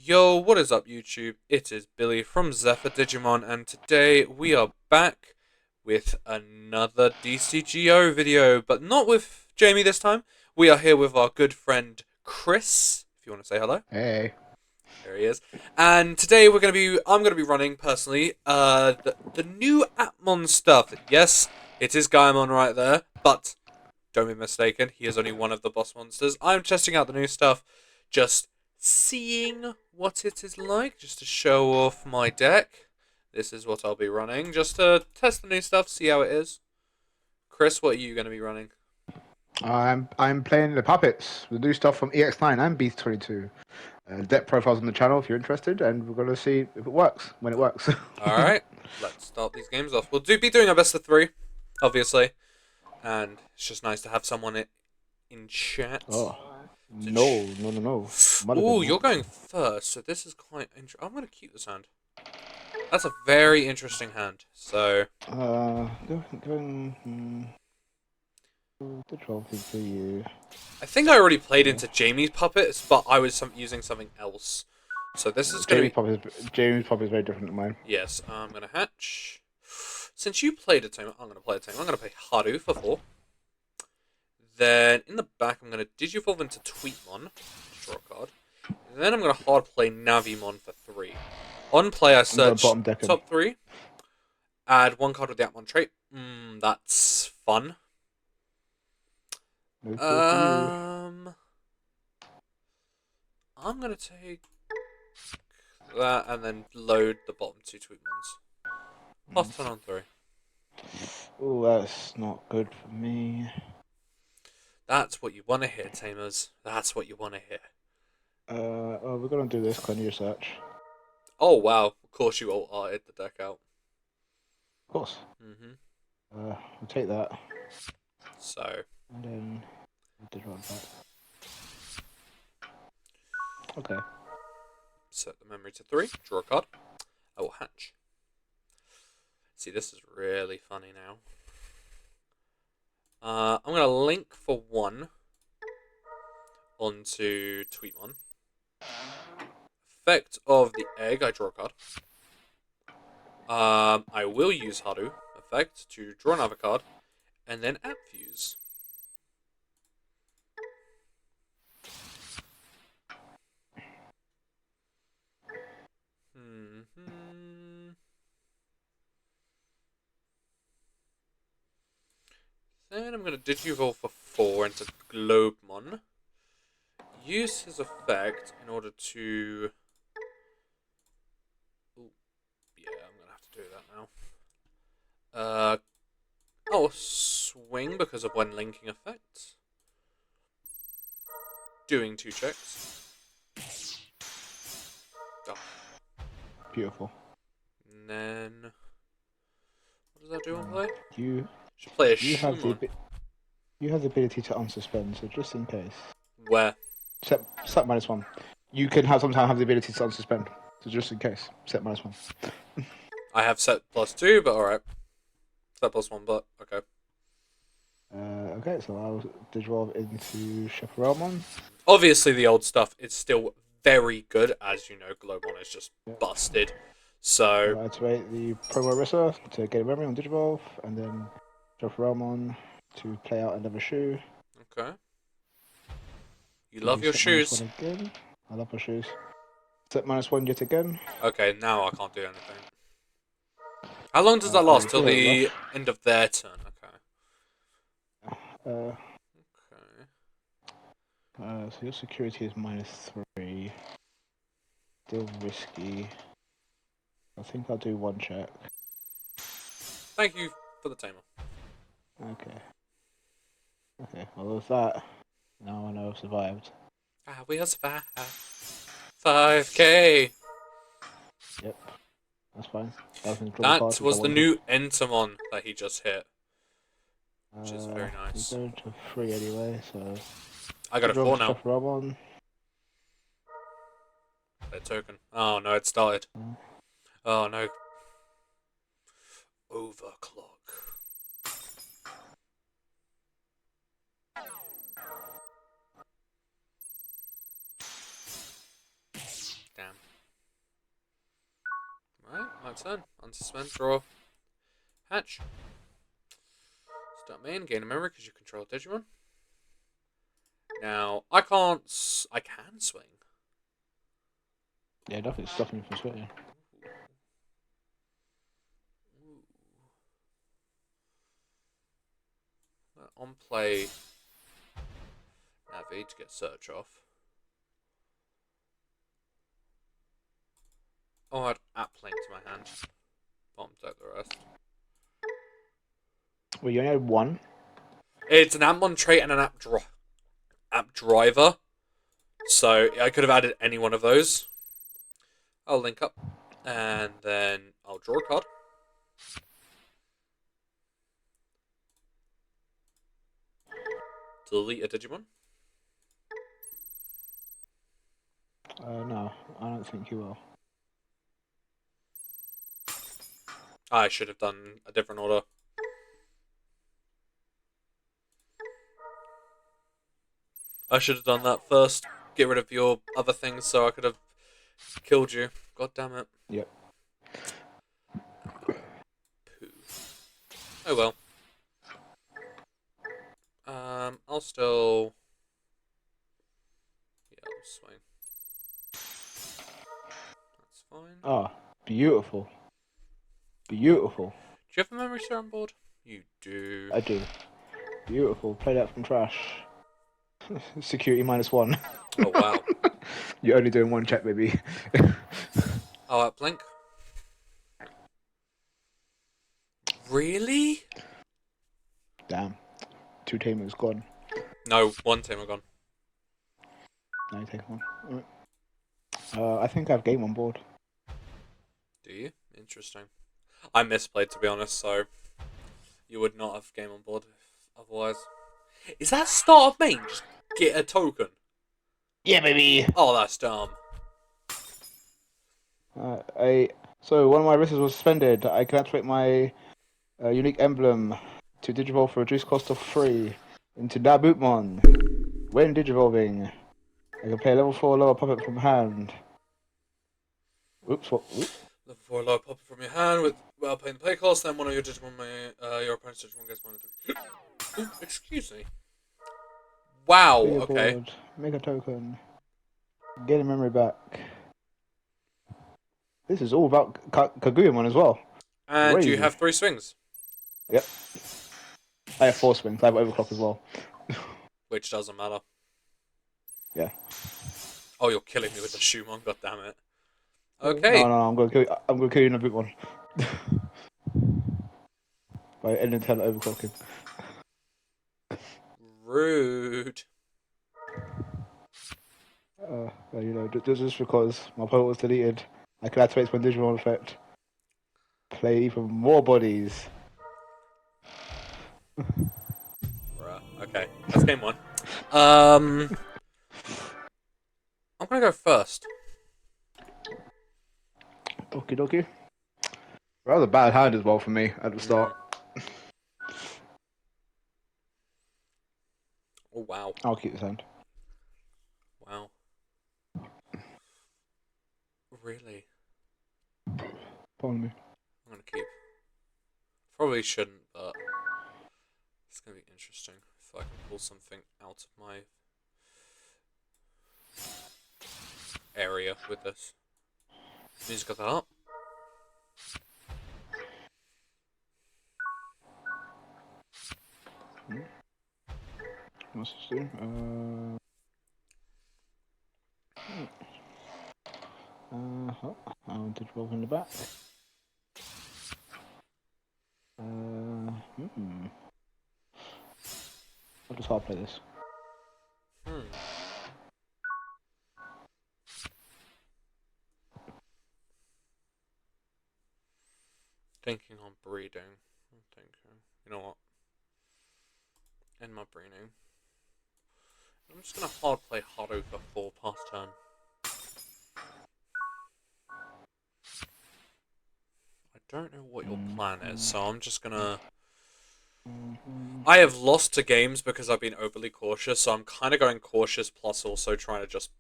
Yo, what is up YouTube? It is Billy from Zephyr Digimon, and today we are back with another DCGO video, but not with Jamie this time. We are here with our good friend Chris, if you want to say hello. Hey. There he is. And today I'm gonna be running personally the new Atmon stuff. Yes, it is Gaimon right there, but don't be mistaken, he is only one of the boss monsters. I'm testing out the new stuff, just seeing what it is like, just to show off my deck. This is what I'll be running, just to test the new stuff, see how it is. Chris, what are you going to be running? I'm playing the puppets, the new stuff from EX9 and Beast 22. Deck profiles on the channel if you're interested, and we're gonna see if it works when it works. Alright, let's start these games off. We'll be doing our best of 3, obviously. And it's just nice to have someone in chat. Oh no. Ooh, you're going first, so this is quite interesting. I'm going to keep this hand. That's a very interesting hand. So, the 12 thing for you. I think I already played into Jamie's puppets, but I was using something else. So this is going to be... Jamie's puppet is very different than mine. Yes, I'm going to hatch. Since you played a team, I'm going to play a team. I'm going to play Haru for 4. Then, in the back, I'm going to Digivolve into Tweetmon. Draw a card. And then I'm going to hard play Navimon for 3. On play, I search top 3. Add 1 card with the Atmon trait. That's fun. I'm gonna take that and then load the bottom 2 Tweetmons. Pass turn on 3. Oh, that's not good for me. That's what you want to hear, Tamers. That's what you want to hear. Oh, we're gonna do this. Can you search? Oh wow! Of course you alt-arted the deck out. Of course. We'll take that. So. And then we'll run back. Okay. Set the memory to 3. Draw a card. I will hatch. See, this is really funny now. I'm gonna link for 1 onto Tweetmon. Effect of the egg, I draw a card. I will use Haru effect to draw another card, and then app fuse. Then I'm going to Digivolve for 4 into Globemon. Use his effect in order to... Ooh, yeah, I'm going to have to do that now. Oh, swing because of when linking effects. Doing 2 checks. Oh. Beautiful. And then... What does that do on play? You should play a you Shumon. You have the ability to unsuspend, so just in case. Where? Set -1. You can sometimes have the ability to unsuspend, so just in case. Set -1. I have set +2, but alright. Set +1, but okay. Okay, so I'll Digivolve into Chaparralmon. Obviously, the old stuff is still very good, as you know. Globemon is just busted. So I'll activate the Promo Orisa to get a memory on Digivolve, and then Chaparralmon to play out another shoe. Okay. You love your shoes. Again. I love my shoes. Set -1 yet again. Okay, now I can't do anything. How long does that last? Till the end of their turn. Okay. So your security is -3. Still risky. I think I'll do 1 check. Thank you for the tamer. Okay. Okay, well with that, now I know I've survived. We have survived. 5k! Yep. That's fine. That was the new Entomon that he just hit. Which is very nice. We're going to 3 anyway, so... I got a 4 now. Ramon. Play a token. Oh no, it started. Oh no. Overclock. My turn. Unsuspend, draw, hatch. Start main, gain a memory because you control Digimon. Now, I can't. I can swing. Yeah, definitely stopping you from swinging. On play, Navi to get search off. Oh, I'd app link to my hand. Bombed out the rest. Well, you only had one. It's an Antmon trait and an app driver. So I could have added any one of those. I'll link up. And then I'll draw a card. Delete a Digimon. No, I don't think you will. I should have done a different order. I should have done that first. Get rid of your other things so I could have killed you. God damn it. Yep. Poo. Oh well. I'll still... Yeah, I'll swing. That's fine. Oh, beautiful. Beautiful. Do you have a memory star on board? You do. I do. Beautiful. Play that from trash. Security -1. Oh, wow. You're only doing one check, baby. Oh, blink. Really? Damn. 2 tamers gone. No, one tamer gone. Now you take one. I think I have game on board. Do you? Interesting. I misplayed, to be honest, so you would not have game on board otherwise. Is that start of main? Just get a token? Yeah, baby. Oh, that's dumb. So one of my wrists was suspended. I can activate my unique emblem to digivolve for a reduced cost of 3 into Nabootmon. When digivolving, I can play a level 4 lower puppet from hand. Oops, what? Oops. Level 4 lower puppet from your hand while playing the play cost, then one of your Digimon your opponent's Digimon gets one of them. Excuse me. Wow, Clear okay. board, make a token. Get a memory back. This is all about Kaguyamon as well. And Crazy. you have 3 swings. Yep. I have 4 swings. I have overclock as well. Which doesn't matter. Yeah. Oh, you're killing me with the Shumon, god damn it. Okay. No, I'm gonna kill you in a big one. By ending turn overclocking. Rude. Just because my opponent was deleted, I can activate my Digimon effect. Play even more bodies. Bruh. Okay, that's game 1. I'm gonna go first. Okie dokie. Rather bad hand as well for me at the start. Oh, wow. I'll keep this hand. Wow. Really? Pardon me. I'm gonna keep. Probably shouldn't, but it's gonna be interesting if I can pull something out of my area with this. Music got that up. What's this do? I'll Digivolve in the back. I'll just hard play this. Thinking on breeding. I'm thinking. You know what? End my breeding. I'm just gonna hard play Haruka 4 past turn. I don't know what your plan is, so I'm just gonna... I have lost to games because I've been overly cautious, so I'm kind of going cautious plus also trying to just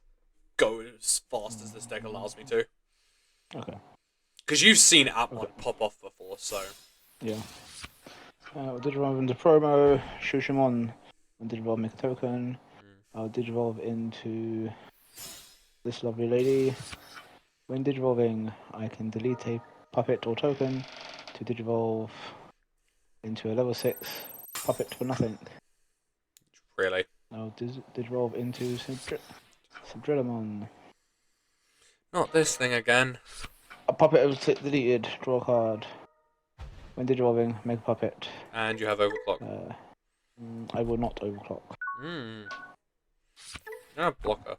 go as fast as this deck allows me to. Okay. Because you've seen Atmon pop off before, so. Yeah. I'll Digivolve into Promo, Shushimon, and Digivolve make a token. I'll Digivolve into this lovely lady. When Digivolving, I can delete a puppet or token to Digivolve into a level 6 puppet for nothing. Really? I'll Digivolve into Subdrillamon. Not this thing again. A puppet is deleted, draw a card. When Digivolving, make a puppet. And you have Overclock. I will not overclock. You're a blocker.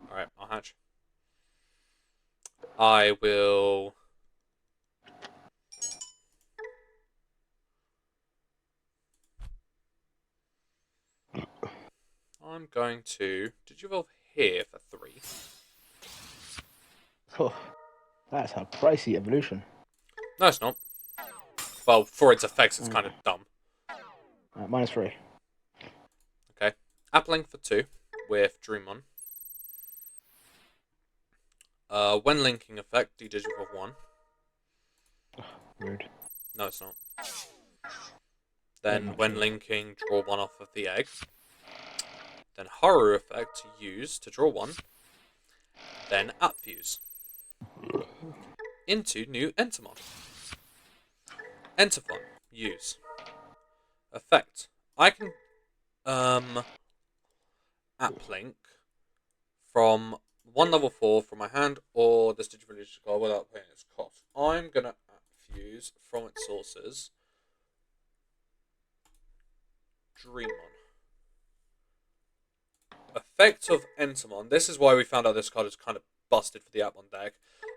Alright, I'll hatch. I will. I'm going to Digivolve here for 3. Oh, that's a pricey evolution. No, it's not. Well, for its effects, it's kind of dumb. -3. Okay. Appling for 2 with Dreamon. When linking effect, Digivolve 1. Rude. No, it's not. Then, when linking, draw 1 off of the egg. Then Haru effect, use to draw 1. Then Upfuse. Into new Entomon. Entophon, use. Effect. I can uplink from 1 level 4 from my hand or this Digivolution card without paying its cost. I'm gonna upfuse from its sources Dreamon. Effect of Entomon. This is why we found out this card is kind of busted for the Atmon deck.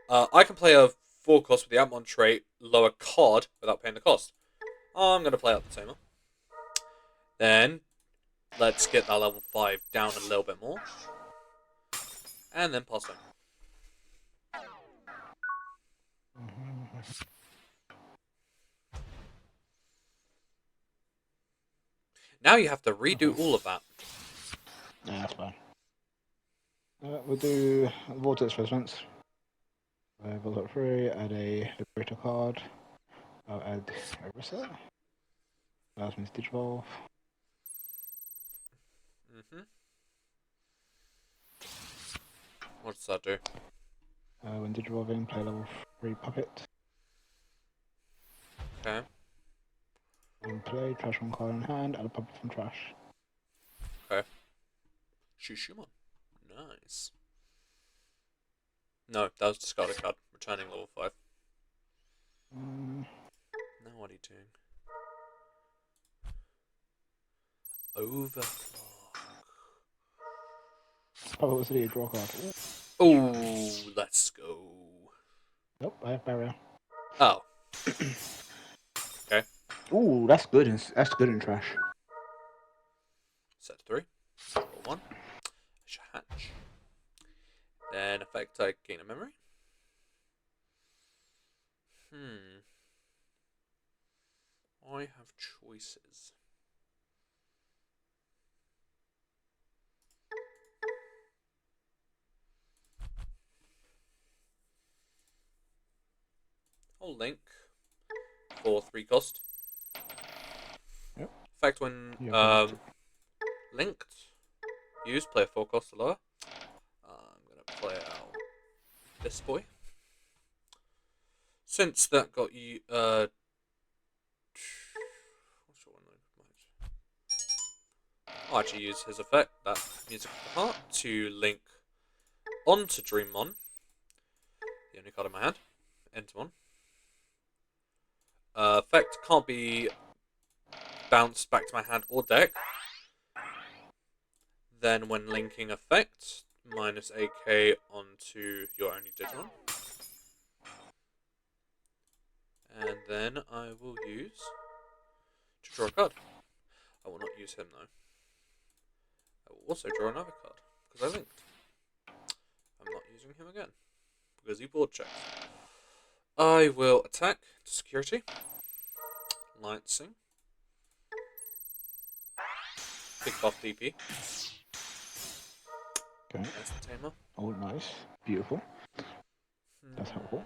I can play a 4 cost with the Atmon trait, lower card without paying the cost. I'm going to play out the Tamer. Then, let's get that level 5 down a little bit more. And then pass on. Now you have to redo all of that. Yeah, that's fine. We'll do Vortex Resonance. We'll 3, add a Liberator card. I'll add Orisa. Allows me to Digivolve. What does that do? When Digivolving, play level 3 Puppet. Okay. And play, trash one card in hand, add a Puppet from trash. Okay. Shushimon. Nice. No, that was discarded card. Returning level 5. Now what are you doing? Overclock. Oh, what's the draw card? Oh, let's go. Nope, I have Barrier. Oh. Okay. Ooh, that's good. That's good in trash. Set 3. Roll 1. Hatch. Then effect I gain a memory. I have choices. I'll link for 3 cost. Yep. Effect when linked. Use play a 4 cost or lower. I'm gonna play out this boy. Since that got you what's your one? I'll actually use his effect, that Music of the Heart, to link onto Dreammon. The only card in my hand. Entomon. Effect can't be bounced back to my hand or deck. Then when linking effect, minus AK onto your only Digimon. And then I will use to draw a card. I will not use him though. I will also draw another card because I linked. I'm not using him again because he board checked. I will attack to security. Lancing. Big buff DP. Okay. That's the Tamer. Oh, nice. Beautiful. That's helpful.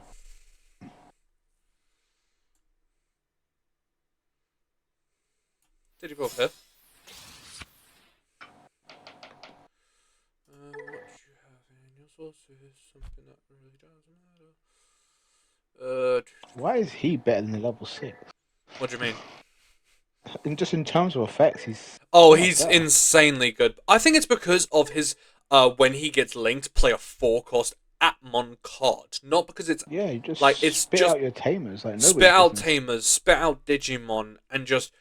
Digivolve here. What you have in your sources, something that really doesn't matter. Why is he better than the level 6? What do you mean? Just in terms of effects, he's Oh, so much he's better. insanely good. I think it's because of his when he gets linked, play a 4-cost Atmon card. Not because it's Yeah, you just like it's spit just out your tamers like spit nobody's out business. Tamers, spit out Digimon, and just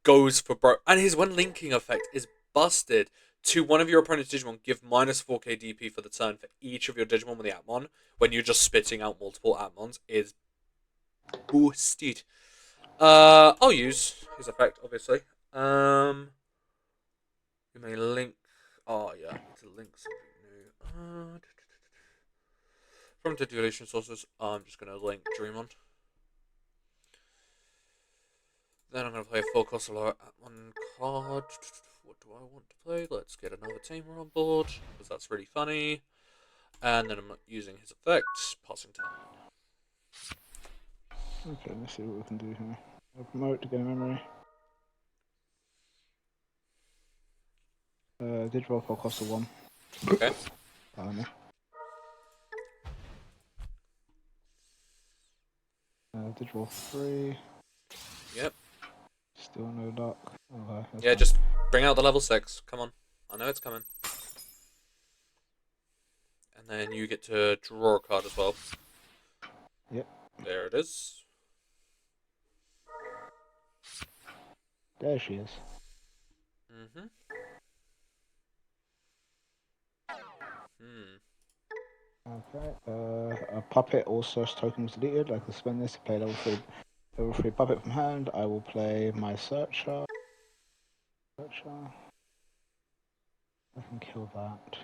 goes for bro. And his one linking effect is busted. To one of your opponent's Digimon, give minus 4k DP for the turn for each of your Digimon with the Atmon when you're just spitting out multiple Atmons is boosted. I'll use his effect, obviously. You may link. Oh, yeah, I need to link something new. From the duration sources, I'm just going to link Dreamon. Then I'm going to play a full cost at one card. What do I want to play? Let's get another Tamer on board, because that's really funny. And then I'm using his effects, passing time. Okay, let's see what we can do here. I'll promote to gain memory. Digivolve for cost of 1. Okay. Pardon me. Digivolve 3. Yep. Still no luck. Okay, Yeah, fine. just bring out the level 6. Come on. I know it's coming. And then you get to draw a card as well. Yep. There it is. There she is. Mm-hmm. Hmm. Okay. A puppet or search token was deleted. I can spend this to play level 3 puppet from hand. I will play my searcher. I can kill that.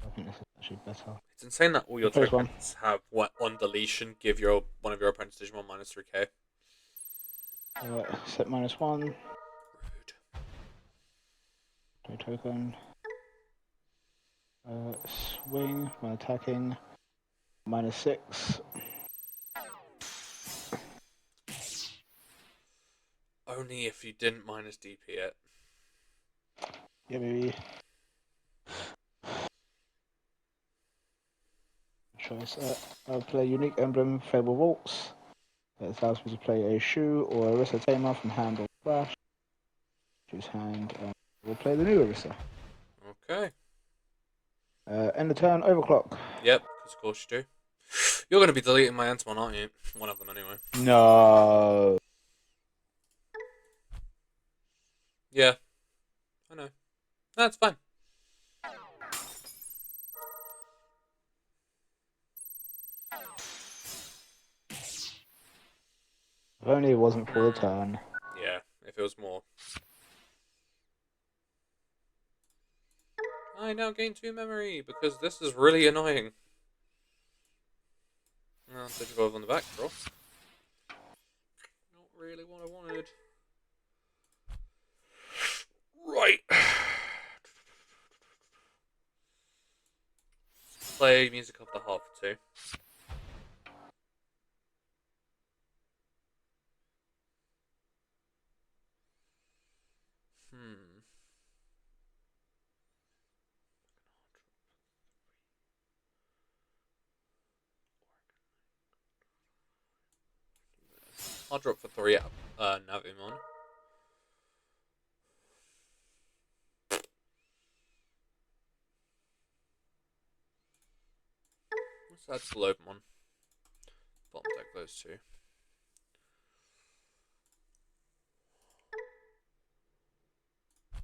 I think this is actually better. It's insane that all your First one. tokens have what on deletion give your one of your opponent's Digimon minus 3k. Set -1. Rude. Play token. Swing when attacking. -6. Only if you didn't minus DP it. Yeah, baby. Choice. I'll play Unique Emblem Fable Waltz. That allows me to play a Shu or Orisa Tamer from hand or splash. Choose hand. We'll play the new Orisa. Okay. End the turn, overclock. Yep, because of course you do. You're going to be deleting my Antimon, aren't you? One of them, anyway. No. Yeah, I know. That's fine. If only it wasn't for the turn. Yeah, if it was more. I now gain 2 memory because this is really annoying. Oh, Digivolve on the back, bro. Not really what I wanted. Right. Play music of the half too. I'll drop for 3 Navimon. Let's add Globemon. Bottom deck those two.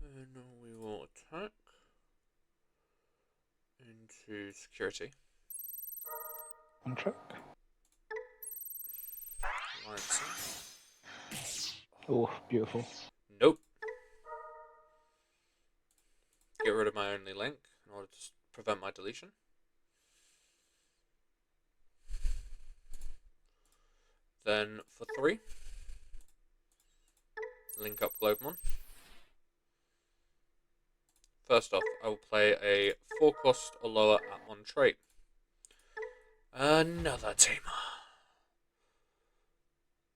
And we will attack into security. On track. Alliance. Oh, beautiful. Nope. Get rid of my only link in order to prevent my deletion. Then for 3, link up Globemon. First off, I will play a 4-cost or lower Atmon trait. Another Tamer.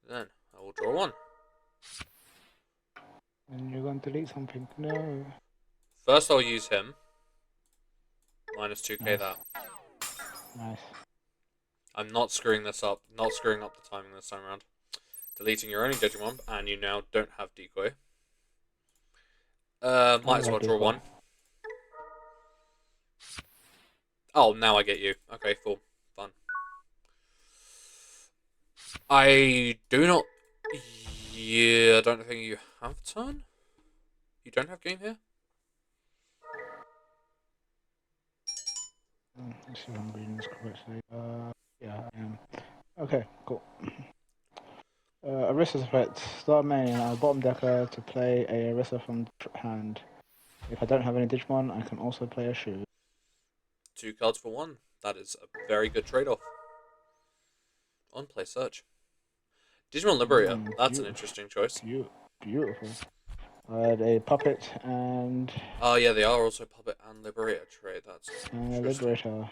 Then I will draw 1. And you're going to delete something. No. First, I'll use him. Minus 2k Nice. that. Nice. I'm not screwing this up. Not screwing up the timing this time around. Deleting your only Digimon, and you now don't have decoy. Might as well draw one. Oh, now I get you. Okay, cool. Fun. I do not... Yeah, I don't think you have turn? You don't have game here? Let's see if I'm reading this correctly. Yeah, I am. Okay, cool. Orisa's effect. Start main. Bottom decker to play a Orisa from hand. If I don't have any Digimon, I can also play a Shu. 2 cards for 1. That is a very good trade-off. On play search. Digimon Liberator. That's an interesting choice. Beautiful. I had a puppet and Oh yeah, they are also Puppet and Liberator trade. That's a interesting. Liberator.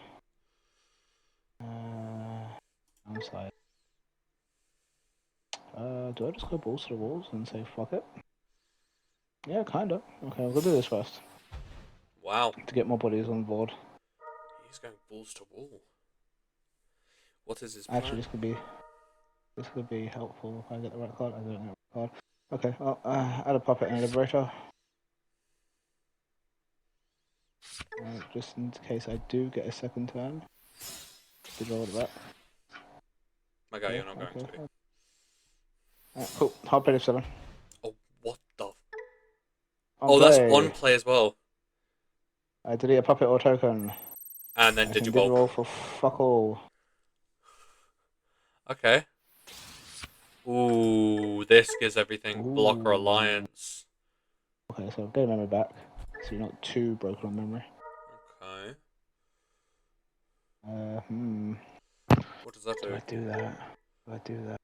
Downside. Do I just go balls to the walls and say fuck it? Yeah, kinda. Okay, we'll do this first Wow. to get more bodies on board. He's going balls to wall. What is his plan? Actually, this could be helpful if I get the right card. I don't get the right card. Okay, well, add a puppet and a Liberator. Just in case I do get a second turn. Did roll it back. My guy, you're not going to. Cool. Hard play to 7. Oh, what the? On that's play. on play as well. I delete a puppet or token. And then I can Digivolve. roll for fuck all. Okay. Ooh, this gives everything blocker alliance. Okay, so get a memory back, so you're not too broken on memory. Okay. What does that do? Do I do that? Do I do that?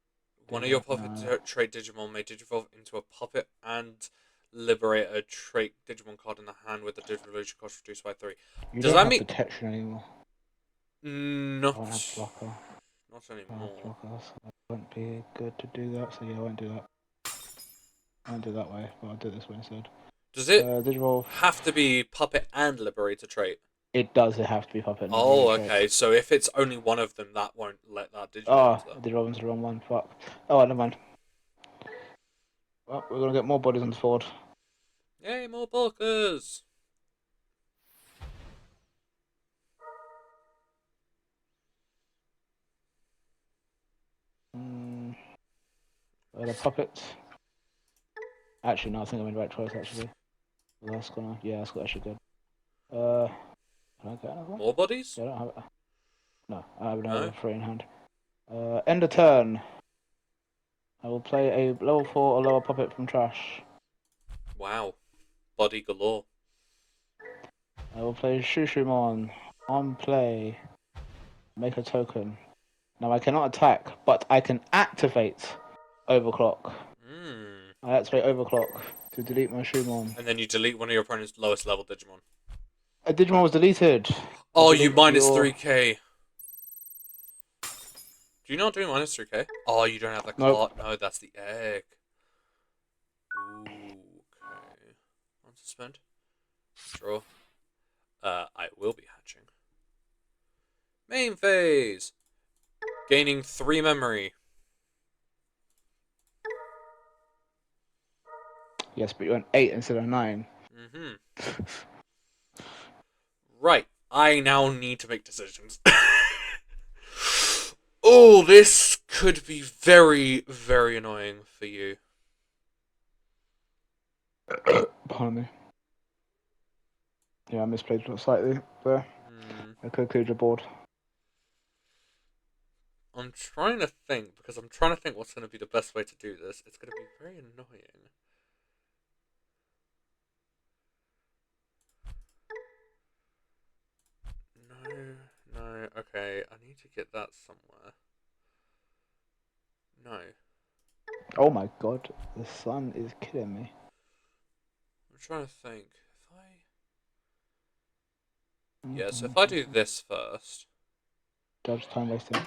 One of your puppet trait Digimon may Digivolve into a puppet and liberate a trait Digimon card in the hand with the Digivolution cost reduced by 3. You Does don't that have mean protection anymore. not? I don't have blocker. Not I anymore. don't have blocker, so it won't be good to do that. So yeah, I won't do that. I won't do it that way, but I'll do it this way instead. Does it Digivolve. have to be puppet and liberator trait? It does. It have to be puppet. Oh, okay. So if it's only one of them, that won't let that Digivolve. Oh, I did roll into the wrong one. Fuck. Oh, never mind. Well, we're gonna get more bodies on the board. Yay, more bulkers! The puppet. Actually, no, I think I made the right choice. Actually, that's actually good. Can I get another one? More bodies? Yeah, I don't have it. No, I have another 3 in hand. End of turn. I will play a level 4 or lower puppet from trash. Wow, body galore. I will play Shushumon on play. Make a token. Now I cannot attack, but I can activate Overclock. I activate Overclock to delete my Shumon. And then you delete one of your opponent's lowest level Digimon. A Digimon was deleted. Oh, you minus 3k. Do you not do minus 3k? Oh, you don't have the card. No, that's the egg. Ooh, okay. Unsuspend. Draw. I will be hatching. Main phase. Gaining 3 memory. Yes, but you went 8 instead of 9. Right. I now need to make decisions. Oh, this could be very, very annoying for you. Pardon me. Yeah, I misplayed slightly there. I could clear your board. I'm trying to think, because I'm trying to think what's going to be the best way to do this. It's going to be very annoying. No, okay, I need to get that somewhere. No. Oh my god, the sun is killing me. I'm trying to think. Yeah, so if I do this first... Judge time wasting.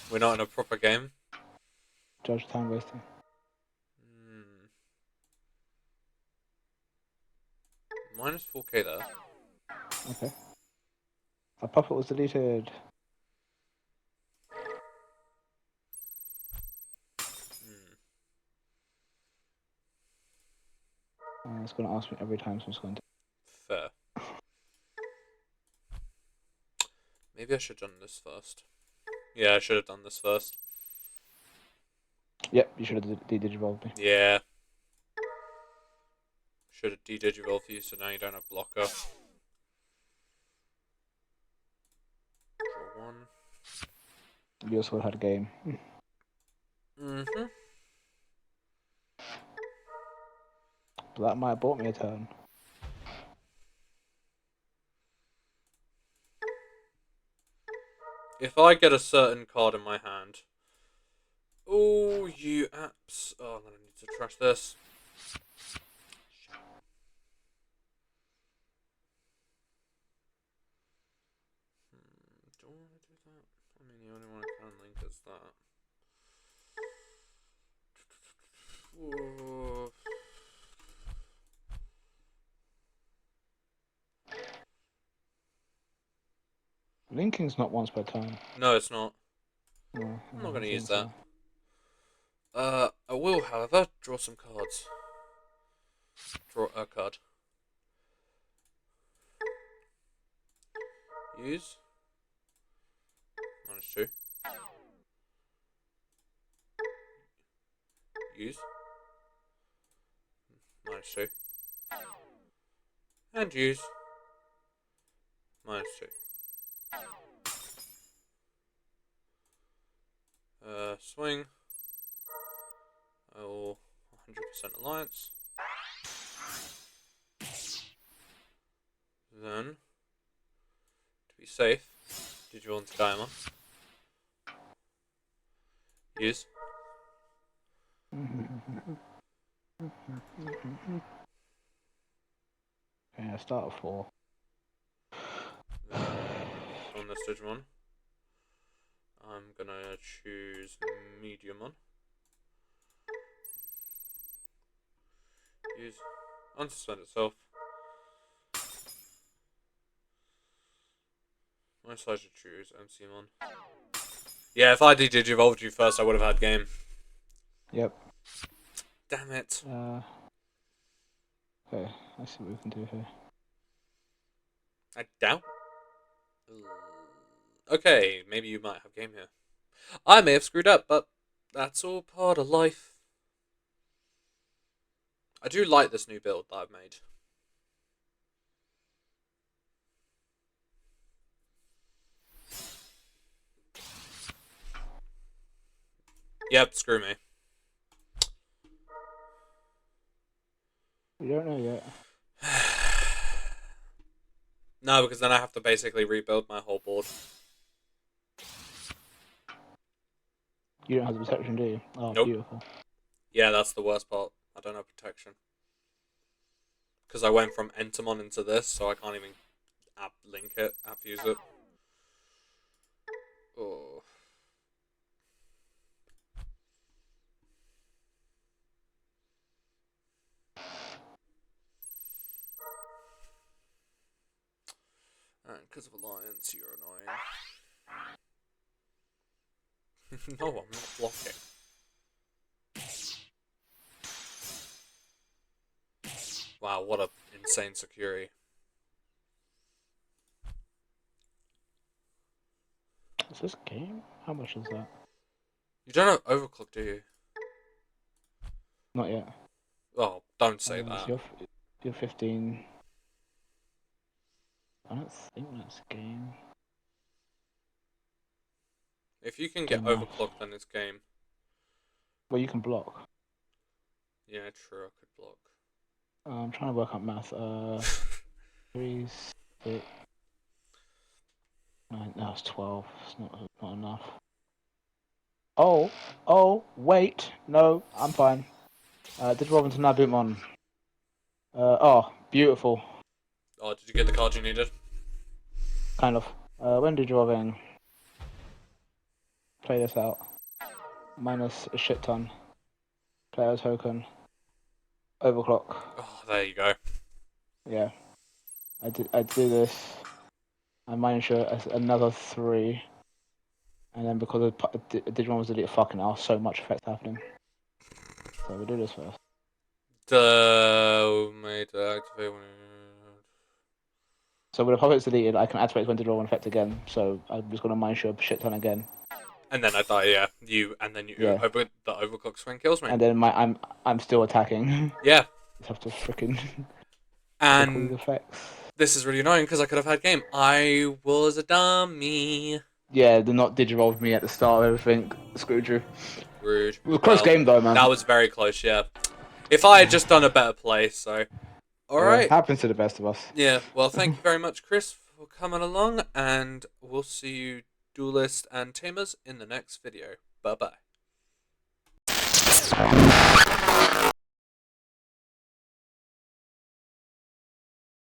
We're not in a proper game? Judge time wasting. minus 4k there. Okay. My puppet was deleted. Hmm. It's going to ask me every time, so I'm just going to. Fair. Maybe I should have done this first. Yeah, I should have done this first. Yep, you should have de-digivolved me. Yeah. Should have de-digivolved you, so now you don't have blocker. Draw one. You also had a game. Mm-hmm. But that might have bought me a turn. If I get a certain card in my hand... Oh, you apps. Oh, I'm going to need to trash this. Do I want to do that? I mean, the only one I can link is that. Whoa. Linking's not once per turn. No, it's not. No, I'm not I going to think use that. so. I will, however, draw some cards. Draw a card. Use. -2. Use. -2. And use. -2. Swing. I will 100% alliance. Then, to be safe, did you want Skyma? Use. Yeah, start at 4. Then, on this Digimon, I'm gonna choose Mediumon. Use. Unsuspend itself. Most I should choose MCmon. Yeah, if I de-digivolved you first, I would have had game. Yep. Damn it. Okay, let's see what we can do here. I doubt. Okay, maybe you might have game here. I may have screwed up, but that's all part of life. I do like this new build that I've made. Yep, screw me. We don't know yet. No, because then I have to basically rebuild my whole board. You don't have the protection, do you? Oh, Nope. beautiful. Yeah, that's the worst part. I don't have protection. Because I went from Entomon into this, so I can't even app link it, app use it. Oh. And because of Alliance, you're annoying. No, I'm not blocking. Wow, what a insane security. Is this game? How much is that? You don't have overclock, do you? Not yet. Oh, don't say So that. you're 15. I don't think that's game. If you can Do get math. overclocked, then it's game. Well, you can block. Yeah, true, I could block. I'm trying to work out math. 3, 6. No, it's 12. It's not enough. Oh, wait. No, I'm fine. Did Robinson Nabumon. Oh, beautiful. Oh, did you get the card you needed? Kind of. When did Robin play this out? Minus a shit ton. Player token. Overclock. Oh, there you go. Yeah. I do this. I manage another 3. And then because Digimon was deleted, fucking hell, so much effect happening. So we do this first. Made activate when. So when a puppet's deleted, I can activate when to draw an effect again. So I'm just gonna mind show a shit ton again. And then I die, yeah. Yeah. The overclock swing kills me. And then I'm still attacking. Yeah. Just have to freaking click all these And effects. this is really annoying because I could have had game. I was a dummy. Yeah, they're not digivolved me at the start of everything. Screwed you. Rude. It was a close game though, man. That was very close, yeah. If I had just done a better play, so. Alright. Happens to the best of us. Yeah, well, thank you very much, Chris, for coming along, and we'll see you, Duelist and Tamers, in the next video. Bye-bye.